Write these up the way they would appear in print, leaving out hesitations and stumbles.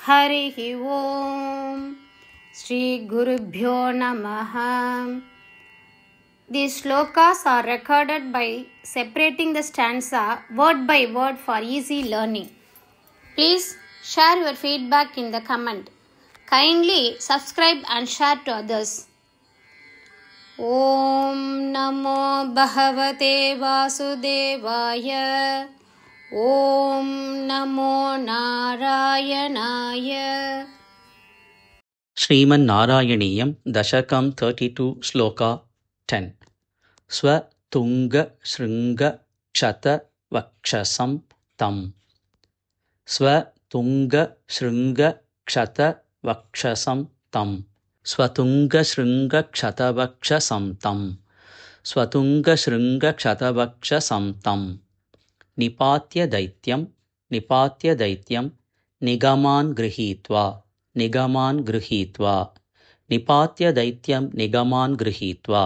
हरिः ओम श्री गुरुभ्यो नमः। These shlokas are recorded by separating the stanza word by word for easy learning. Please share your feedback in the comment. Kindly subscribe and share to others. Om Namo Bhagavate Vasudevaya. Om Namo Narayanaaya. श्रीमन्नारायणीयं दशकं 32 श्लोका 10 स्वतुङ्गशृङ्गक्षतवक्षसं तं स्वतुङ्गशृङ्गक्षतवक्षसं तं स्वतुङ्गशृङ्गक्षतवक्षसं तं स्वतुङ्गशृङ्गक्षतवक्षसं तं निपात्य दैत्यं निगमान् गृहीत्वा निपात्य दैत्यं निगमान् गृहीत्वा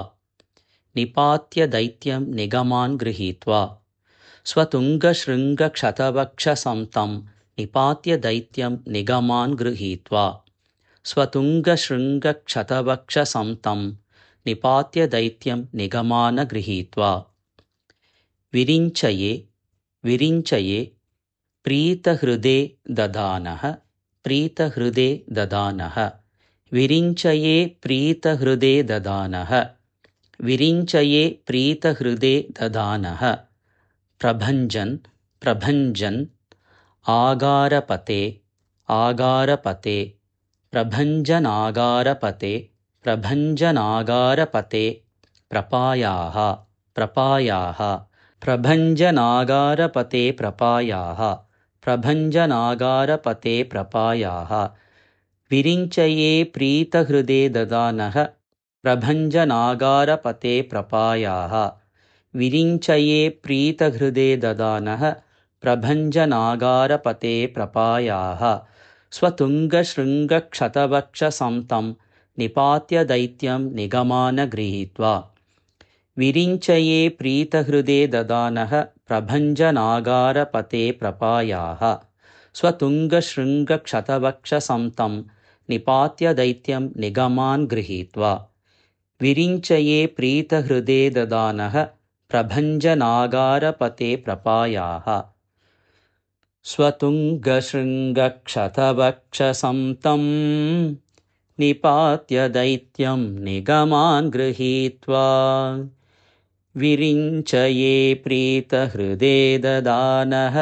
स्वतुङ्गशृङ्गक्षतवक्षसं तं निपात्य दैत्यं निगमान् गृहीत्वा स्वतुङ्गशृङ्गक्षतवक्षसं तं निपात्य दैत्यं निगमान् गृहीत्वा विरिञ्चये प्रीतहृदे ददानः विरिञ्चये प्रीतहृदे ददानः प्रभञ्जन् आगारपते प्रभञ्जनागारपते प्रपायाः प्रभञ्जनागारपते प्रपायाः विरिञ्चये प्रीतहृदे ददानः प्रभञ्जनागारपते प्रपायाः विरिञ्चये प्रीतहृदे ददानः प्रभञ्जनागारपते प्रपायाः स्वतुङ्गशृङ्गक्षतवक्षसं तं निपात्य दैत्यं निगमान् गृहीत्वा विरिञ्चये प्रीतहृदे ददानः प्रभञ्जनागारपते प्रपायाः स्वतुङ्गशृङ्गक्षतवक्षसं तं निपात्य दैत्यं निगमान् गृहीत्वा विरिञ्चये प्रीतहृदे ददानः प्रभञ्जनागारपते प्रपायाः स्वतुङ्गशृङ्गक्षतवक्षसं तं निपात्य दैत्यं निगमान् गृहीत्वा विरिञ्चये प्रीतहृदे ददानः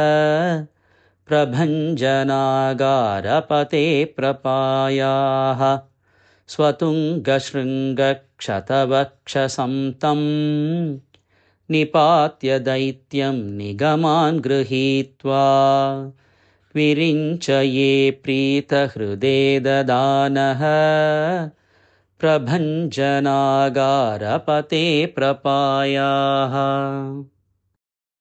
प्रभञ्जनागारपते प्रपायाः स्वतुङ्गशृङ्गक्षतवक्षसं तं निपात्य दैत्यं निगमान् गृहीत्वा विरिञ्चये प्रीतहृदे ददानः प्रभञ्जनागारपते प्रपायाः।